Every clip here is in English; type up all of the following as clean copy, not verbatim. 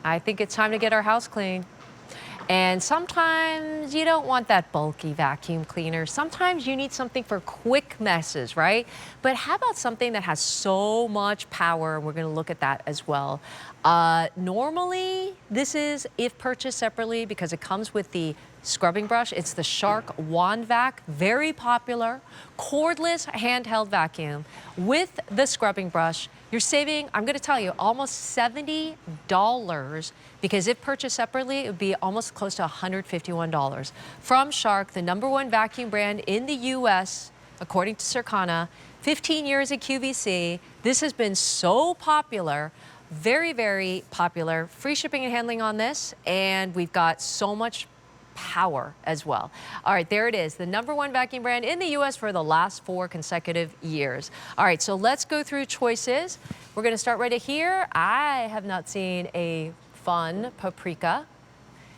I think it's time to get our house clean. And sometimes you don't want that bulky vacuum cleaner. Sometimes you need something for quick messes, right? But how about something that has so much power? We're going to look at that as well. Normally, this is if purchased separately because it comes with the scrubbing brush. It's the Shark WANDVAC, very popular cordless handheld vacuum with the scrubbing brush. You're saving, I'm going to tell you, almost $70 because if purchased separately, it would be almost close to $151. From Shark, the #1 vacuum brand in the U.S., according to Circana, 15 years at QVC. This has been so popular, very, very popular. Free shipping and handling on this, and we've got so much power as well. All right, there it is, the #1 vacuum brand in the U.S. for the last 4 consecutive years. All right, so let's go through choices. We're going to start right here. I have not seen a fun paprika.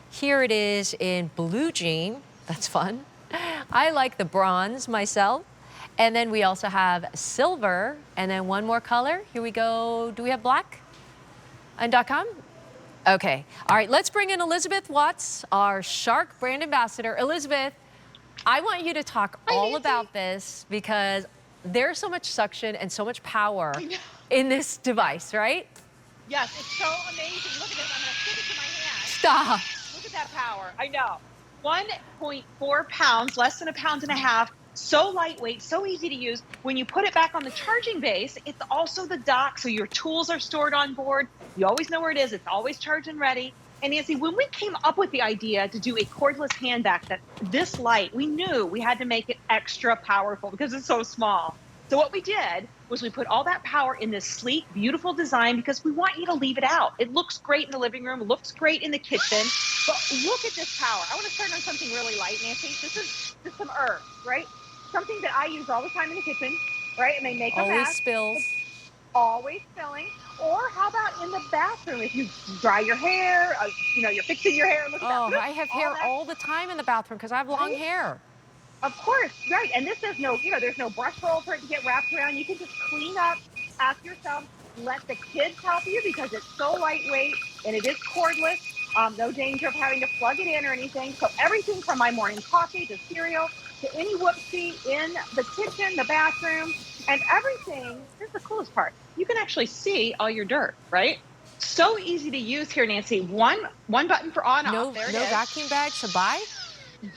Here it is in blue jean. That's fun. I like the bronze myself. And then we also have silver, and then one more color. Here we go. Do we have black? And .com? Okay. All right, let's bring in Elizabeth Watts, our Shark brand ambassador. Elizabeth, I want you to talk all about this because there's so much suction and so much power in this device, right? Yes, it's so amazing. Look at this. I'm going to stick it to my hand. Stop. Look at that power. I know. 1.4 pounds, less than a pound and a half. So lightweight, so easy to use. When you put it back on the charging base, it's also the dock, so your tools are stored on board. You always know where it is. It's always charged and ready. And Nancy, when we came up with the idea to do a cordless hand vac that this light, we knew we had to make it extra powerful because it's so small. So what we did was we put all that power in this sleek, beautiful design because we want you to leave it out. It looks great in the living room, looks great in the kitchen, but look at this power. I want to start on something really light, Nancy. This is just some herbs, right? Something that I use all the time in the kitchen, right? And they make a Always mess. spills. It's always spilling. Or how about in the bathroom? If you dry your hair, you're fixing your hair. Look at that. Oh, I have hair all the time in the bathroom because I have long hair. Of course, right. And this is there's no brush roll for it to get wrapped around. You can just clean up after yourself. Let the kids help you because it's so lightweight and it is cordless. No danger of having to plug it in or anything. So everything from my morning coffee to cereal to any whoopsie in the kitchen, the bathroom, and everything. Here's the coolest part. You can actually see all your dirt, right? So easy to use here, Nancy. One button for on, No, off. There it no is. vacuum bags to buy?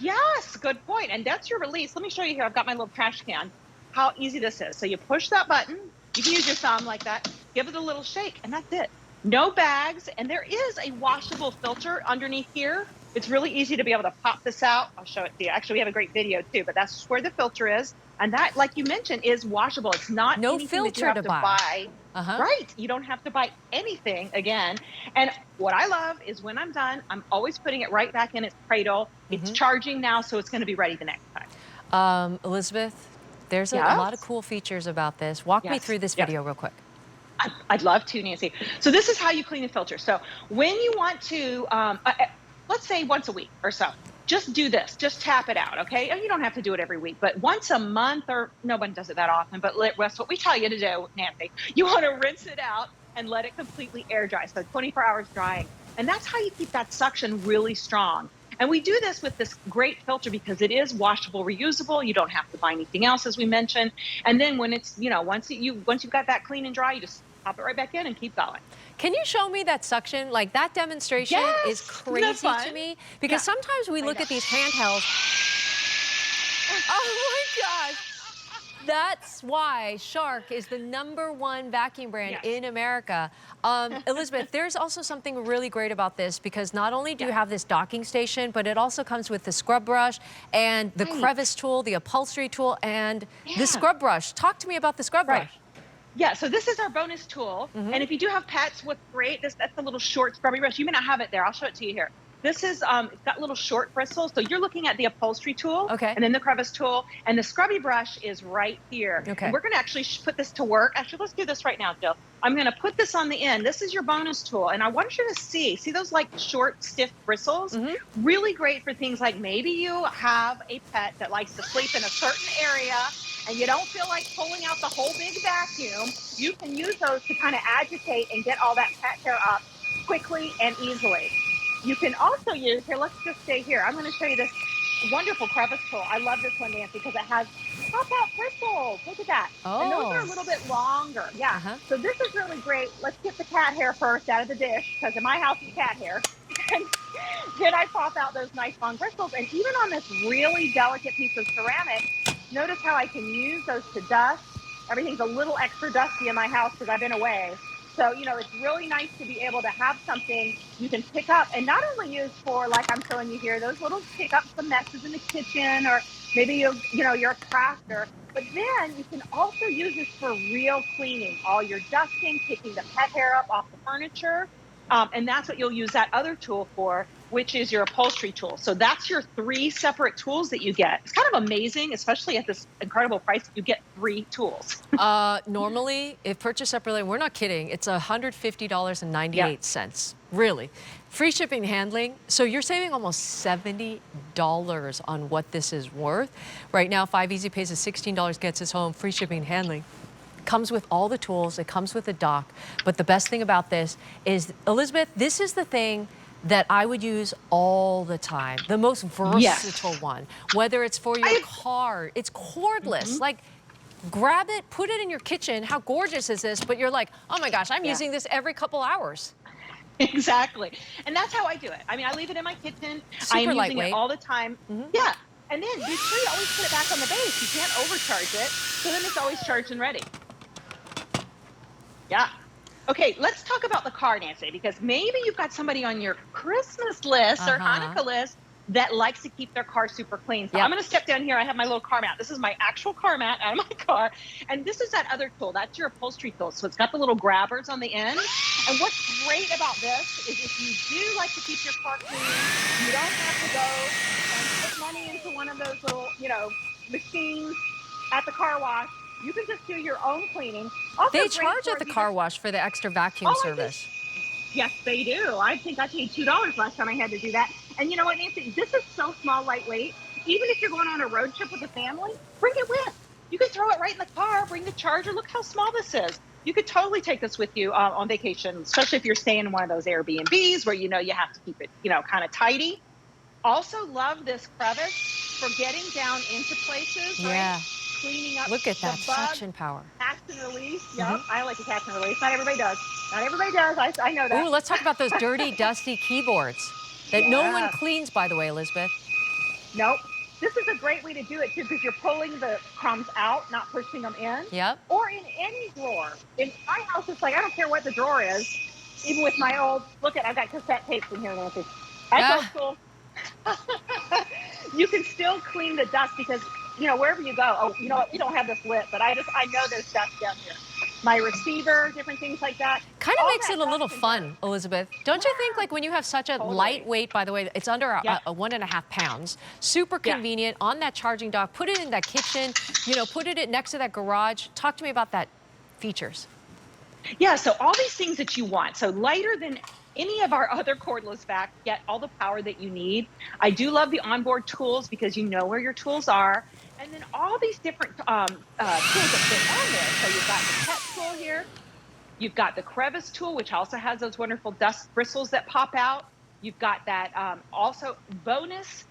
Yes, good point. And that's your release. Let me show you here. I've got my little trash can. How easy this is. So you push that button. You can use your thumb like that. Give it a little shake, and that's it. No bags. And there is a washable filter underneath here. It's really easy to be able to pop this out. I'll show it to you. Actually, we have a great video too, but that's where the filter is. And that, like you mentioned, is washable. It's not No anything filter that you have to to buy. buy. Right. You don't have to buy anything again. And what I love is when I'm done, I'm always putting it right back in its cradle. It's charging now, so it's going to be ready the next time. Elizabeth, there's a lot of cool features about this. Walk me through this video real quick. I'd love to, Nancy. So this is how you clean the filter. So when you want to, let's say once a week or so, just do this. Just tap it out, okay? And you don't have to do it every week, but once a month, or no one does it that often, but that's what we tell you to do, Nancy. You want to rinse it out and let it completely air dry, so 24 hours drying. And that's how you keep that suction really strong. And we do this with this great filter because it is washable, reusable. You don't have to buy anything else, as we mentioned. And then when it's, once you've got that clean and dry, you just pop it right back in and keep going. Can you show me that suction? Like, that demonstration is crazy to me because sometimes we look at these handhelds. Oh my gosh. That's why Shark is the #1 vacuum brand in America. Elizabeth, there's also something really great about this because not only do you have this docking station, but it also comes with the scrub brush and the crevice tool, the upholstery tool, and the scrub brush. Talk to me about the scrub brush. Yeah, so this is our bonus tool. And if you do have pets, what's great, that's the little short scrubby brush. You may not have it there. I'll show it to you here. This is, it's got little short bristles. So you're looking at the upholstery tool and then the crevice tool. And the scrubby brush is right here. And we're going to actually put this to work. Actually, let's do this right now, Jill. I'm going to put this on the end. This is your bonus tool. And I want you to see those like short, stiff bristles? Really great for things like maybe you have a pet that likes to sleep in a certain area and you don't feel like pulling out the whole big vacuum. You can use those to kind of agitate and get all that pet hair up quickly and easily. You can also use, here, let's just stay here. I'm going to show you this wonderful crevice tool. I love this one, Nancy, because it has pop-out bristles. Look at that. And those are a Oh. little bit longer. Yeah. Uh-huh. So this is really great. Let's get the cat hair first out of the dish, because in my house it's cat hair. And then I pop out those nice long bristles. And even on this really delicate piece of ceramic, notice how I can use those to dust. Everything's a little extra dusty in my house because I've been away. So, you know, it's really nice to be able to have something you can pick up and not only use for, like I'm showing you here, those little pick up some messes in the kitchen, or maybe you're a crafter, but then you can also use this for real cleaning, all your dusting, picking the pet hair up off the furniture. And that's what you'll use that other tool for, which is your upholstery tool. So that's your 3 separate tools that you get. It's kind of amazing, especially at this incredible price, you get 3 tools. Normally, if purchased separately, we're not kidding, it's $150.98. Yeah. Really. Free shipping and handling. So you're saving almost $70 on what this is worth. Right now, 5 Easy Pays is $16, gets us home, free shipping and handling. Comes with all the tools, it comes with a dock. But the best thing about this is, Elizabeth, this is the thing that I would use all the time, the most versatile one. Whether it's for your car, it's cordless. Like, grab it, put it in your kitchen. How gorgeous is this? But you're like, oh my gosh, I'm using this every couple hours. Exactly. And that's how I do it. I mean, I leave it in my kitchen. I am using it all the time. Yeah. And then be sure you always put it back on the base. You can't overcharge it. So then it's always charged and ready. Yeah. Okay, let's talk about the car, Nancy, because maybe you've got somebody on your Christmas list or Hanukkah list that likes to keep their car super clean. So I'm going to step down here. I have my little car mat. This is my actual car mat out of my car. And this is that other tool. That's your upholstery tool. So it's got the little grabbers on the end. And what's great about this is if you do like to keep your car clean, you don't have to go and put money into one of those little, machines at the car wash. You can just do your own cleaning. Also, they charge at the car wash for the extra vacuum service. Yes, they do. I think I paid $2 last time I had to do that. And you know what, Nancy? This is so small, lightweight. Even if you're going on a road trip with a family, bring it with. You can throw it right in the car, bring the charger. Look how small this is. You could totally take this with you on vacation, especially if you're staying in one of those Airbnbs where you have to keep it, kind of tidy. Also love this crevice for getting down into places, right? Cleaning up. Look at that suction power. Catch and release. Yep. I like to catch and release. Not everybody does. Not everybody does. I know that. Ooh, let's talk about those dirty, dusty keyboards that no one cleans, by the way, Elizabeth. Nope. This is a great way to do it, too, because you're pulling the crumbs out, not pushing them in. Yep. Or in any drawer. In my house, it's like, I don't care what the drawer is. Even with my old, look at, I've got cassette tapes in here, Nancy. That's so cool. You can still clean the dust because, wherever you go, oh, you know what, we don't have this lit, but I know there's dust down here. My receiver, different things like that. Kind of makes it a little fun, Elizabeth. Don't you think, like, when you have such a lightweight, by the way, it's under a 1.5 pounds, super convenient on that charging dock, put it in that kitchen, put it next to that garage. Talk to me about that features. Yeah, so all these things that you want. So lighter than any of our other cordless vacs, get all the power that you need. I do love the onboard tools because you know where your tools are. And then all these different tools that fit on there. So you've got the pet tool here. You've got the crevice tool, which also has those wonderful dust bristles that pop out. You've got that also bonus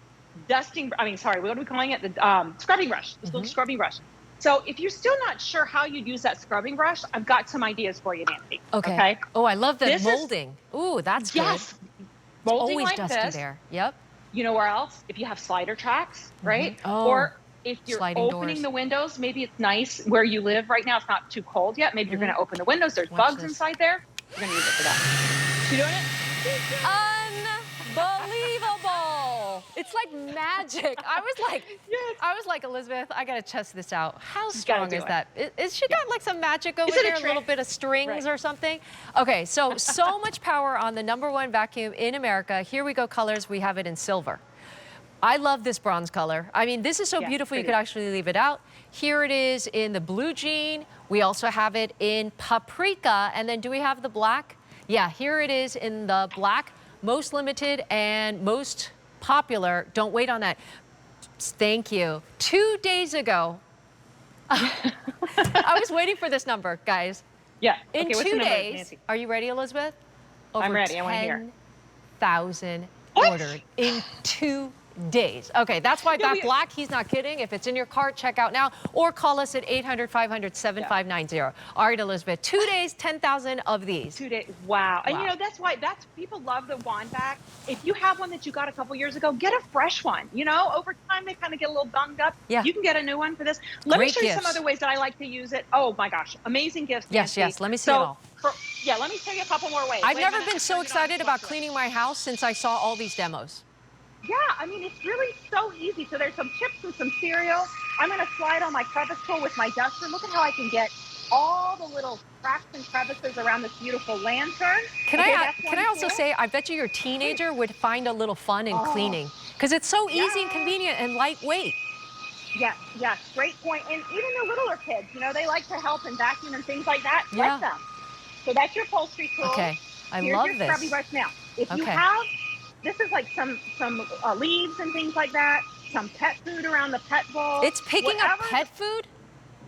dusting, what are we calling it? The scrubbing brush, this little scrubbing brush. So if you're still not sure how you'd use that scrubbing brush, I've got some ideas for you, Nancy. Okay. Oh, I love the molding. Ooh, that's good. Yes. Molding always like dusty this. There. Yep. You know where else? If you have slider tracks, right? Oh, or if you're sliding opening doors. the windows, maybe it's nice where you live right now. It's not too cold yet. Maybe you're going to open the windows. There's bugs inside there. You're going to use it for that. You doing it? Unbelievable! It's like magic. I was like, Elizabeth, I gotta test this out. How strong is that? Is she got like some magic over there? A little bit of strings or something? Okay, so much power on the #1 vacuum in America. Here we go, colors. We have it in silver. I love this bronze color. I mean, this is so beautiful, you could actually leave it out. Here it is in the blue jean. We also have it in paprika. And then do we have the black? Yeah, here it is in the black. Most limited and most popular. Don't wait on that. Thank you. 2 days ago, I was waiting for this number, guys. Yeah. In 2 days, are you ready, Elizabeth? over I'm ready. I want to hear. 10,000 What? ordered in 2 days. Okay, that's why Yeah, that black, he's not kidding. If it's in your cart, check out now or call us at 800-500-7590. All right, Elizabeth, 2 days, 10,000 of these. 2 days. Wow. And Wow. that's why people love the WANDVAC. If you have one that you got a couple years ago, get a fresh one. Over time they kind of get a little bunged up. Yeah. You can get a new one for this. Let me Great show you some gifts. other ways that I like to use it. Oh my gosh, amazing gifts. Yes, Nancy. yes. Let me see it all. Yeah, let me tell you a couple more ways. I've Wait a never minute, been so turn it on excited to about watch it. cleaning my house since I saw all these demos. Yeah, I mean, it's really so easy. So there's some chips and some cereal. I'm going to slide on my crevice tool with my duster. Look at how I can get all the little cracks and crevices around this beautiful lantern. Can I also say, I bet you your teenager would find a little fun in cleaning because it's so easy and convenient and lightweight. Yes, yes, great point. And even the littler kids, they like to help and vacuum and things like that. Yeah. Let them. So that's your upholstery tool. Okay, Here's love your this. scrubby brush now. If you have, this is like some leaves and things like that, some pet food around the pet bowl. It's picking up pet food?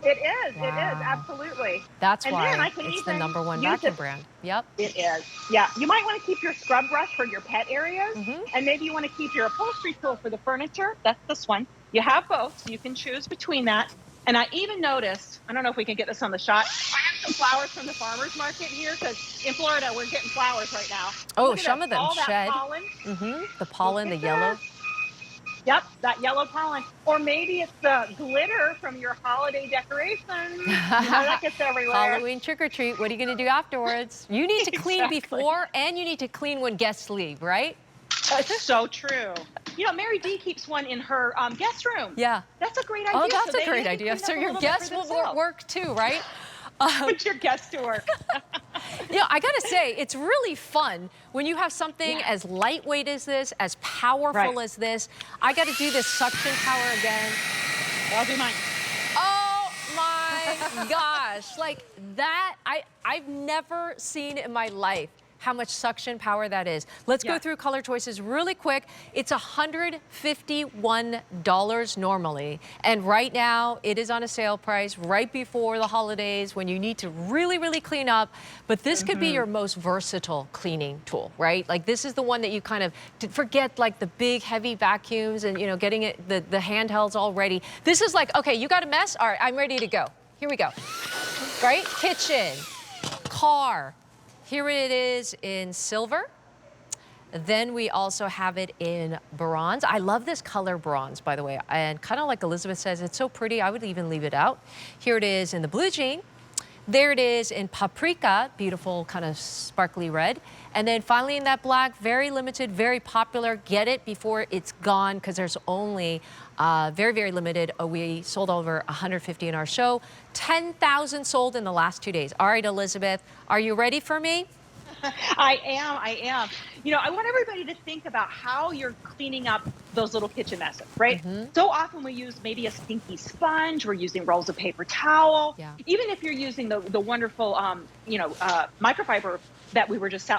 It is. Wow. It is, absolutely. That's and why then I can it's the even #1 use vacuum brand. Yep. It is. Yeah. You might want to keep your scrub brush for your pet areas, and maybe you want to keep your upholstery tool for the furniture. That's this one. You have both, so you can choose between that. And I even noticed, I don't know if we can get this on the shot, I have some flowers from the farmer's market here, because in Florida, we're getting flowers right now. Oh, some of them all shed. That pollen. The pollen, the yellow. Yep, that yellow pollen. Or maybe it's the glitter from your holiday decorations. That gets everywhere. Halloween trick or treat. What are you going to do afterwards? You need to clean before and you need to clean when guests leave, right? That's so true. Mary D keeps one in her guest room. Yeah. That's a great idea. Oh, that's a great idea. So your guests will work too, right? Put your guests to work. I got to say, it's really fun when you have something as lightweight as this, as powerful as this. I got to do this suction power again. I'll do mine. Oh my gosh. Like that, I've never seen in my life how much suction power that is. Let's go through color choices really quick. It's $151 normally. And right now it is on a sale price right before the holidays when you need to really, really clean up. But this could be your most versatile cleaning tool, right? Like this is the one that you kind of forget like the big heavy vacuums and getting it, the handhelds all ready. This is like, okay, you got a mess? All right, I'm ready to go. Here we go. Right? Kitchen, car. Here it is in silver. Then we also have it in bronze. I love this color bronze, by the way. And kind of like Elizabeth says, it's so pretty, I would even leave it out. Here it is in the blue jean. There it is in paprika, beautiful kind of sparkly red. And then finally in that black, very limited, very popular. Get it before it's gone because there's only very, very limited. We sold over 150 in our show. 10,000 sold in the last 2 days. All right, Elizabeth, are you ready for me? I am. I want everybody to think about how you're cleaning up those little kitchen messes, right? So often we use maybe a stinky sponge, we're using rolls of paper towel. Yeah. Even if you're using the wonderful, microfiber that we were just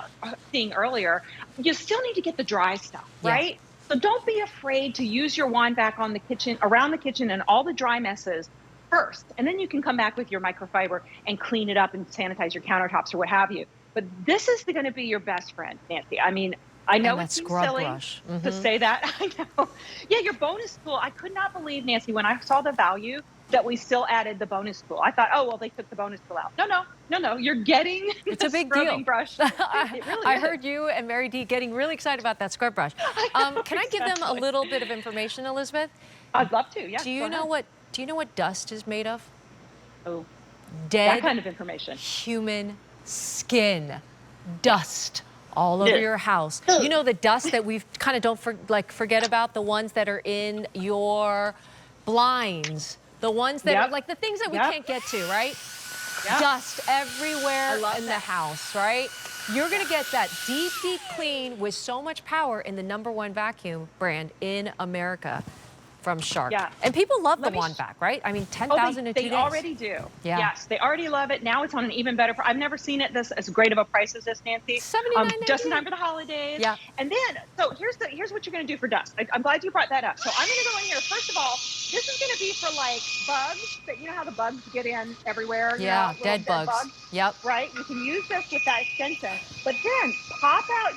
seeing earlier, you still need to get the dry stuff, right? Yes. So don't be afraid to use your WANDVAC on the kitchen, around the kitchen and all the dry messes first. And then you can come back with your microfiber and clean it up and sanitize your countertops or what have you. But this is going to be your best friend, Nancy. I mean, I know it seems silly to say that. I know. Yeah, your bonus tool. I could not believe, Nancy, when I saw the value that we still added the bonus tool. I thought, oh, well, they took the bonus tool out. No. You're getting it's a big scrubbing deal. brush. It really I is. heard you and Mary D getting really excited about that scrub brush. Can I give them a little bit of information, Elizabeth? I'd love to. Yeah. Do you know what dust is made of? Oh, dead that kind of information. Human skin, dust all over your house. You know the dust that we've kind of don't forget about, the ones that are in your blinds, the ones that are like the things that we can't get to, right? Dust everywhere in the house, right? You're gonna get that deep, deep clean with so much power in the #1 vacuum brand in America. from Shark. Yeah. And people love the Let me WANDVAC, right? I mean, Oh, 10,000 in 2 they days. already do. Yeah. Yes, they already love it. Now it's on an even better price. I've never seen it this as great of a price as this, Nancy. Just in time 79.98. for the holidays. Yeah. And then, so here's what you're going to do for dust. I'm glad you brought that up. So I'm going to go in here. First of all, this is going to be for like bugs. That you know how the bugs get in everywhere. Yeah, Little dead bugs. Yep. right? You can use this with that extension. But then pop out your